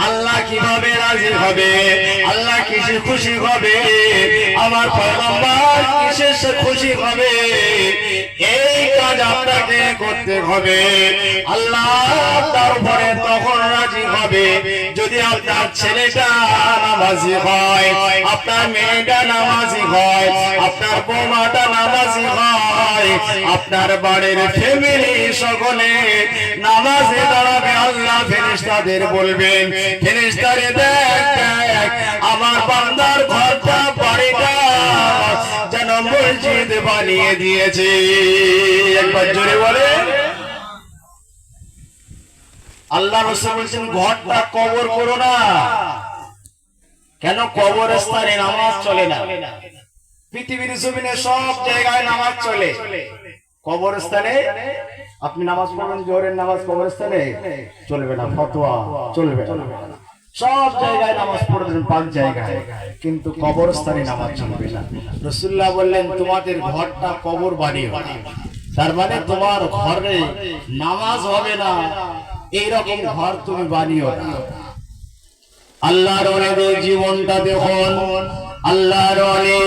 আল্লাহ কিভাবে রাজি হবে, আল্লাহ কিসে খুশি হবে, আমার পয়গম্বর কিসে খুশি হবে, এই কাজ আপনাকে করতে হবে। আল্লাহ তার উপরে তখন রাজি হবে যদি আপনার ছেলেটা নামাজি হয়, আপনার মেয়েটা নামাজি হয়, আপনার বৌমাটা নামাজি হয়, আপনার বাড়ির ফ্যামিলি সকলে নামাজে দাঁড়াবে। আল্লাহ ফেরেশতাদের বলবেন, ফেরেশতারে দেখ দেখ আমার বান্দার ঘরটা বাড়িটা যেন মসজিদ বানিয়ে দিয়েছে। একবার জোরে বলে। আল্লাহ রাসূল বলেছেন ঘরটা কবর করো না। কেন? কবরস্থানে নামাজ চলে না। পৃথিবীর জমিনে সব জায়গায় নামাজ চলে, কবরস্থানে আপনি নামাজ পড়বেন, জোহরের নামাজ কবরস্থানে চলবে না, ফতোয়া চলবে না। সব জায়গায় নামাজ পড়বেন, 5 জায়গায়, কিন্তু কবরস্থানে নামাজ চলবে না। রাসূলুল্লাহ বললেন তোমাদের ঘরটা কবর বানিও না, তার মানে তোমার ঘরে নামাজ হবে না, এইরকম ঘর তুমি বানিও না। আল্লাহর ওলিদের জীবনটা দেখুন। আল্লাহর ওলি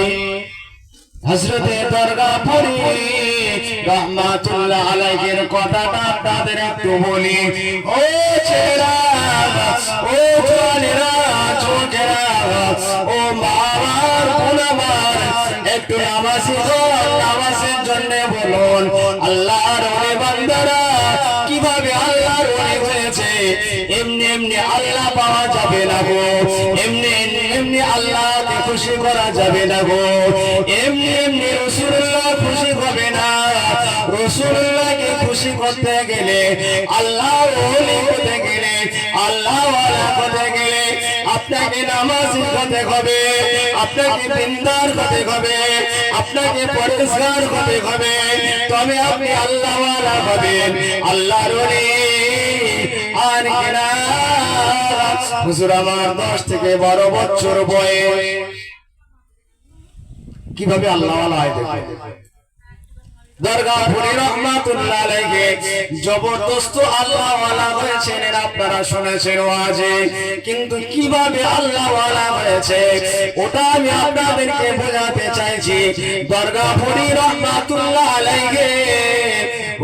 হযরতে দরগাপুরি রহমাতুল্লাহ আলাইহির কথাটা আপনাদের একটু বলি। ও ছেলেরা, ও জওয়ানেরা, ছোটেরা, ও মামার গুনামার, একটু নামাজি হন, নামাজের জন্য বলুন। আল্লাহর ওলি বান্দারা কিভাবে আল্লাহর ওলি হয়েছে, এমনি এমনি আল্লাহ পাওয়া যাবে না গো, এমনি এমনি আল্লাহকে খুশি করা যাবে না গো, এমনি এমনি রাসূলুল্লাহ খুশি হবে না। রাসূলুল্লাহকে খুশি করতে গেলে, আল্লাহ ওলি হতে গেলে, আল্লাহ ওয়ালা হতে গেলে আপনাকে নামাজি হতে হবে, আপনাকে দিনদার হতে হবে, আপনাকে পরেশগার হতে হবে, তবে আপনি আল্লাহ ওয়ালা হবেন, আল্লাহর ওলি। আর কেনা হুজুর আমার 10 থেকে 12 বছর বয়স, কিভাবে আল্লাহ ওয়ালা হয় দেখেন। দরগাপুরি রহমাতুল্লাহ আলাইহি জবরদস্ত আল্লাহ ওয়ালা হয়েছেন, আপনারা শুনেছেন ওয়াজে, কিন্তু কিভাবে আল্লাহ ওয়ালা হয়েছে ওটা আমি আপনাদেরকে বোঝাতে চাইছি। দরগাপুরি রহমাতুল্লাহ আলাইহি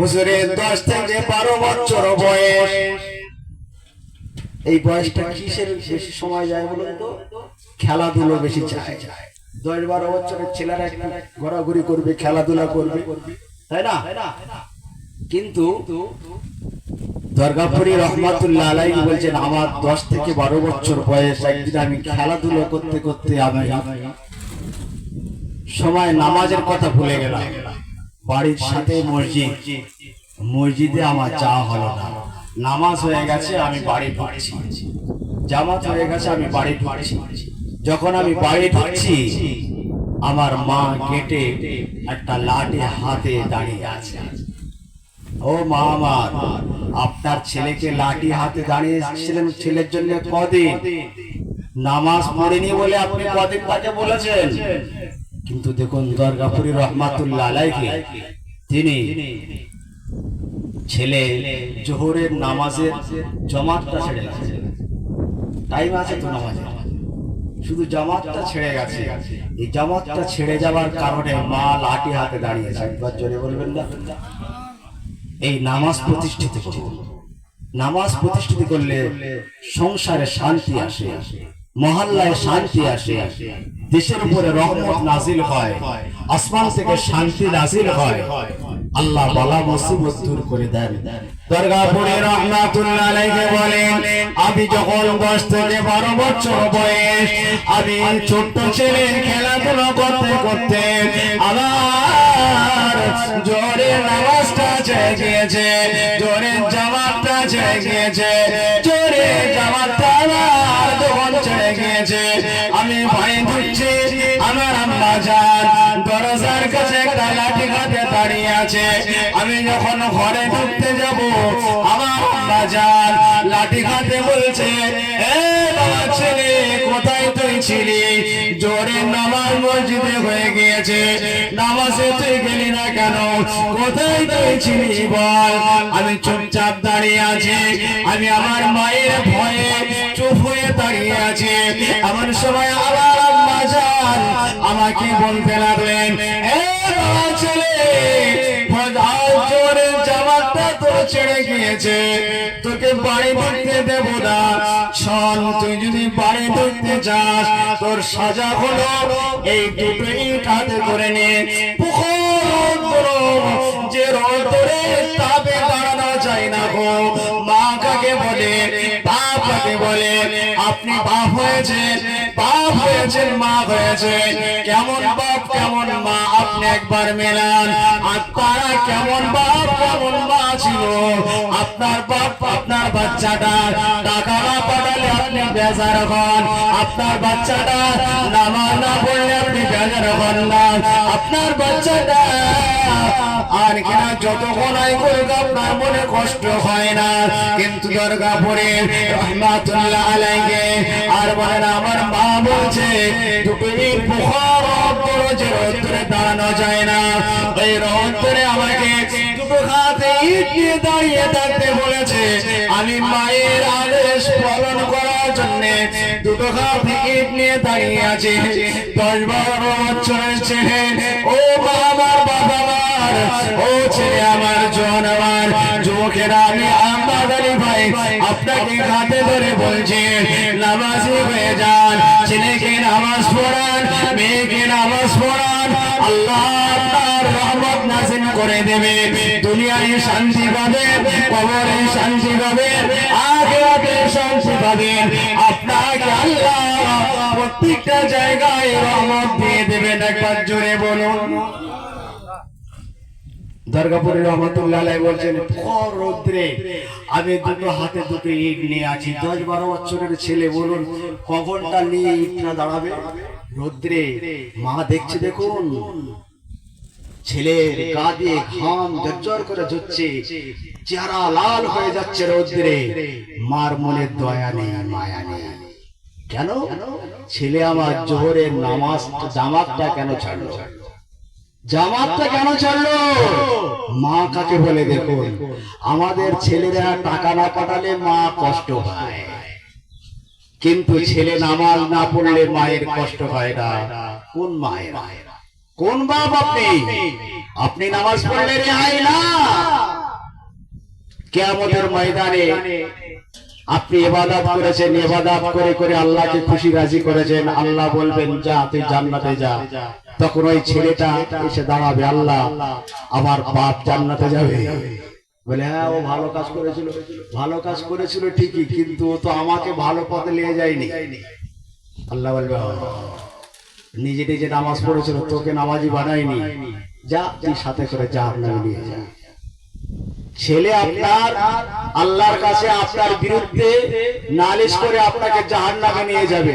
হুজুরের 10 থেকে 12 বছর বয়স। এই বয়সটা কিসের বেশি সময় যায় বলুন তো? খেলাধুলো বেশি চায়। 10-12 বছরের ছেলেরা একটু ঘোরাঘুরি করবে, খেলাধুলা করবে, তাই না? কিন্তু দরগাপুরি রহমাতুল্লাহ আলাইহি বলছেন আমার 10 থেকে 12 বছর বয়স, একদিন আমি খেলাধুলা করতে করতে আমি সময় নামাজের কথা ভুলে গেলাম। বাড়ির সাথে মসজিদ, মসজিদে আমার যাওয়া হলো না, নামাজ হয়ে গেছে, আমি বাড়ি ঢুকছি, জামাত হয়ে গেছে, আমি বাড়ি ঢুকছি। যখন আমি বাড়ি ঢুকছি, আমার মা গেটে একটা লাঠি হাতে দাঁড়িয়ে আছে। ও মা আমার, আপনার ছেলেকে লাঠি হাতে দাঁড়িয়েছিলেন ছেলের জন্য কদিন, নামাজ পড়েনি বলে আপনি কদিন তাকে বলেছেন। কিন্তু দেখুন দরগাপুরি রহমাতুল্লাহ আলাইহি তিনি ছেলে জোহরের নামাজের জামাতটা ছেড়ে গেছে, টাইম আছে তো নামাজে, শুধু জামাতটা ছেড়ে গেছে। এই জামাতটা ছেড়ে যাওয়ার কারণে মা লাঠি হাতে দাঁড়িয়েছে। একবার জোরে বলবেন না? এই নামাজ প্রতিষ্ঠিত করুন। নামাজ প্রতিষ্ঠিত করলে সংসারে শান্তি আসে, মহল্লায় শান্তি আসে, দেশের উপরে রহমত নাজিল হয়, আসমান থেকে শান্তি নাজিল হয়, আল্লাহ বালা মুসিবত দূর করে দেন। দরগাপুরি রহমাতুল্লাহ আলাইহি বলেন আমি যখন 10 থেকে 12 বছর বয়স, আমি ছোট্ট ছেলে খেলাধুলা করতে করতে আমার জোরে নামাজটা ছেড়ে গিয়েছে, জোরে জামাতটা ছেড়ে গিয়েছে, জোরে জামাতটা আমার যখন ছেড়ে গিয়েছে, আমি ভয়ে ঢুকছি। আমার আম্মা জান দরজার কাছে একটা লাঠি হাতে দাঁড়িয়ে আছে। আমি যখন ঘরে ঢুকতে যাব, আমার আম্মা জান লাঠি হাতে বলছে, এ বাবা ছেলে কোথায় তুই ছিলি? জোরে নামাজ মসজিদে হয়ে গিয়েছে, নামাজে তুই গেলি না কেন? কোথায় তুই ছিলি বল? আমি চুপচাপ দাঁড়িয়ে আছি। আমি আমার মায়ের ভয়ে নিয়েছি। এমন সময় আবার আম্মা জান আমাকে বলতে লাগলেন, এ বাবা ছেলে, ফজরের জামাতটা তো ছেড়ে গিয়েছে, তোকে বাড়ি ঢুকতে দেব না। শোন, তুই যদি বাড়ি ঢুকতে চাস, তোর সাজা হলো এই দুটো ইট হাতে করে নে। যে রোদরে তাপে দাঁড়ানো যায় না গো। মা কাকে বলে, বাপ কাকে বলে? আপনি বাপ হয়েছেন, বাপ হয়েছেন, মা হয়েছেন। কেমন বাপ কেমন মা আপনি একবার মেলান। আপনারা কেমন বাপ কেমন মা ছিল? আপনার বাপ আপনার বাচ্চাটা টাকা না পাঠালে আপনি বেজার হন, আপনার বাচ্চাটা নামাজ না পড়লে আপনি বেজার হন না, আপনার বাচ্চাটা আর কিনা যত গোনাই করুক আপনার মনে কষ্ট হয় না। কিন্তু দুর্গাপুরে রহমাতুল্লাহ আলাইহি আর বলেন, আমার মা বলছে দুটো ইট যে রোদ্দুরে দাঁড়ানো যায় না, এই রোদ্দুরে আমাকে দুটো হাতে ইট নিয়ে দাঁড়িয়ে থাকতে বলেছে। আমি মায়ের আদেশ পালন করার জন্য দুটো হাতে ইট নিয়ে দাঁড়িয়ে আছি। 10-12 বছরের ছেলে, ও আমার বাবা, ও ছেলে আমার, জন আমার, যুবকেরা, আমি আহমদ আলী ভাই আপনাকে হাতে ধরে বলছি, নামাজি হয়ে যান। ছেলেকে নামাজ পড়ান, মেয়েকে নামাজ পড়ান, আল্লাহ আপনার রহমত নাযিল করে দেবে। দুনিয়ায় শান্তি পাবেন, কবরে শান্তি পাবেন, আখিরাতে শান্তি পাবেন। আপনাকে আল্লাহ প্রত্যেকটা জায়গায় রহমত দিয়ে দেবেন। একবার জোরে বলুন। দুর্গাপুরের রহমাতুল্লাহ আলাইহি বলছেন, রৌদ্রে আমি দুটো হাতে দুটো ইট নিয়ে আছি। 10-12 বছরের ছেলে, বলুন কখনটা নিয়ে ইটটা দাঁড়াবে রৌদ্রে? মা দেখছে, দেখুন ছেলের গা দিয়ে ঘাম ঝরঝর করে ঝরছে, চেহারা লাল হয়ে যাচ্ছে রৌদ্রে। মার মনে দয়া নেই, মায়া নেই। কেন? ছেলে আমার জোহরের নামাজ জামাতটা কেন ছাড়লো? জামাতটা কেন ছাড়লো? মা কাকে বলে? দেখুন, আমাদের ছেলেরা টাকা না পাঠালে মা কষ্ট পায়, কিন্তু ছেলে নামাজ না পড়লে মায়ের কষ্ট হয় না। কোন মায়ের, কোন বাপ আপনি? আপনি নামাজ পড়লে রেহাই না। কিয়ামতের ময়দানে আপনি ইবাদত করেছেন, ইবাদত করে করে আল্লাহকে খুশি রাজি করেছেন, আল্লাহ বলবেন যা তুই জান্নাতে যা। তখন ওই ছেলেটা এসে দাঁড়াবে, আল্লাহ আমার বাপ জান্নাতে যাবে। বলে, হ্যাঁ ও ভালো কাজ করেছিল, ভালো কাজ করেছিল ঠিকই, কিন্তু ও তো আমাকে ভালো পথে নিয়ে যায়নি। আল্লাহ বলবে, নিজে নিজে নামাজ পড়েছিল, তোকে নামাজি বানায়নি, যা তুই সাথে করে জাহান্নামে নিয়ে যা। ছেলে আপনার আল্লাহর কাছে আপনার বিরুদ্ধে নালিশ করে আপনাকে জাহান্নামে নিয়ে যাবে।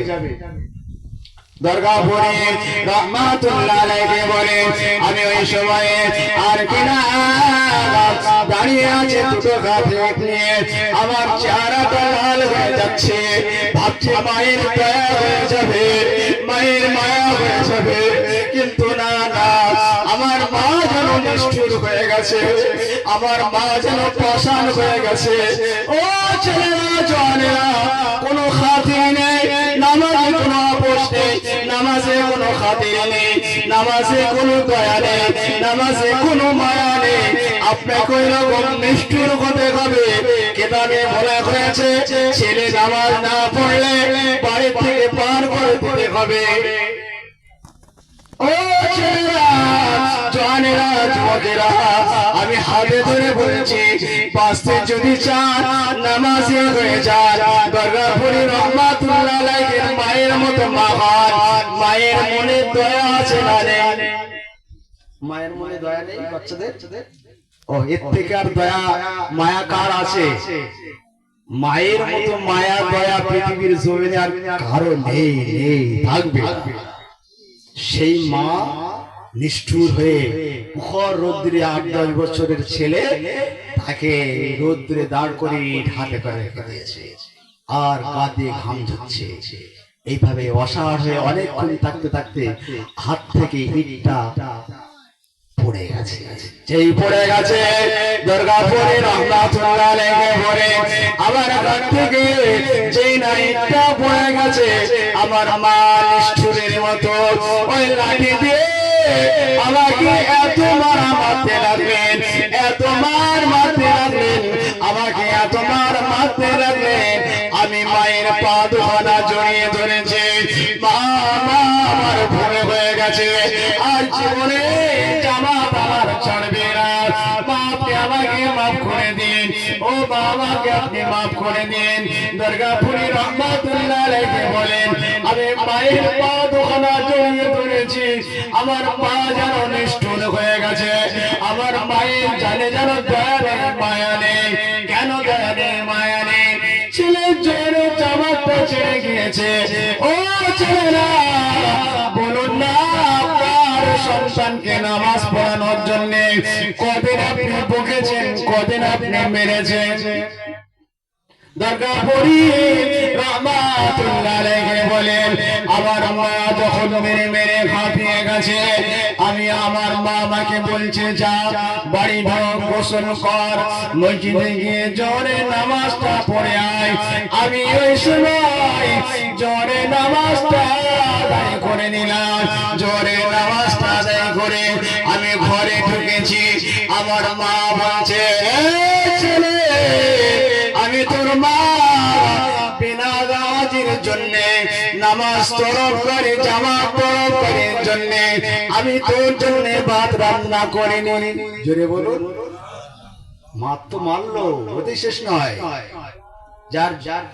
দুর্গাপুরে রহমাতুল্লাহ আলাইহি বলেন, আমি ওই সময়ে আর কিনা দাঁড়িয়ে আছে দুটো হাতে নিয়ে, আমার চেহারাটা লাল হয়ে যাচ্ছে। ভাবছি মায়ের দয়া হয়ে যাবে, মায়ের মায়া হয়ে যাবে, কিন্তু না না, আমার মা যেন নিষ্ঠুর হয়ে গেছে, আমার মা যেন পাষাণ হয়ে গেছে। ও ছেলেরা, জওয়ানেরা, কোনো খাতির নেই, নামাজে কোনো আপোষ নেই, নামাজে কোনো খাতির নেই, নামাজে কোনো দয়া নেই, নামাজে কোনো মায়া নেই। আপনাকে ওই রকম নিষ্ঠুর হতে হবে। কিতাবে বলা হয়েছে, ছেলে নামাজ না পড়লে বাড়ি থেকে পার করে দিতে হবে। ও ছেলেরা, জওয়ানেরা, যুবকেরা, আমি হাতে ধরে বলছি, বাঁচতে যদি চান নামাজি হয়ে যান। দুর্গাপুরে রহমাতুল্লাহ আলাইহি মায়ের মতো মা হন। মায়ের মনে দয়া আছে না নেই? মায়ের মনে দয়া নেই বাচ্চাদের? ও, এর থেকে আর দয়া মায়া কার আছে? মায়ের মতো মায়া দয়া পৃথিবীর জমিনে আর কারো নেই, নেই, থাকবে। সেই মা নিষ্ঠুর হয়ে মুখর রৌদ্রে 8-10 বছরের ছেলে তাকে রৌদ্রে দাঁড় করে হাতে করে রেখে দিয়েছে, আর গা দিয়ে ঘাম ঝরছে। এইভাবে অসাড় হয়ে অনেকক্ষণ থাকতে থাকতে হাত থেকে ইটটা পড়ে গেছে। যেই পড়ে গেছে দুর্গাপুরে রহমাতুল্লাহ আলাইহি পড়ে আমার ঘর থেকে যেই নাইটটা পড়ে গেছে আমার মা নিষ্ঠুরের মতো ওই লাঠি দিয়ে আমাকে এত মারা মারতে লাগলেন, এত মার মারতে লাগলেন, আমাকে এত মার মারতে লাগলেন। আমি মায়ের পা দুখানা জড়িয়ে ধরেছি, মা আমার ভুল হয়ে গেছে, আর জীবনে জামা আমার ছাড়বে না, বাপকে আমাকে মাফ করে দিন, ও বাবাকে আপনি মাফ করে দিন। দুর্গাপুরী রহমাতুল্লাহ আলাইহি বলেন আমি মায়ের পা দুখানা জড়িয়ে ধরেছি, আমার মা যেন নিষ্ঠুর হয়ে গেছে, আমার মায়ের জানে যেন দয়া নেই মায়া নেই। কেন দয়া নেই মায়া নেই? ছেলের জন্য জামাটা ছেড়ে গিয়েছে। ও ছেলেরা বলুন না আপনার সন্তানকে নামাজ পড়ানোর জন্য কদিন আপনি বকেছেন, কদিন আপনি মেরেছেন? দুর্গাপুরী রহমাতুল্লাহ আলাইহি বলেন আমার মা যখন মেরে মেরে হাঁপিয়ে গেছে, আমি আমার মা আমাকে বলছে যা বাড়ি ঢোক, গোসল কর, মসজিদে গিয়ে জোরে নামাজটা পড়ে আয়। আমি ওই সময় জোরে নামাজটা আদায় করে নিলাম, জোরে নামাজটা আদায় করে আমি ঘরে ঢুকেছি। আমার মা বলছে ছেলে আমি তোর মা বিনা নামাজের জন্য নামাজ তরফ করে জামা তরফ করে জন্য আমি তোর জন্য ভাত রান্না করিনি। জোরে বলুন। মার তো মারলো, ওতে শেষ নয়। যার যার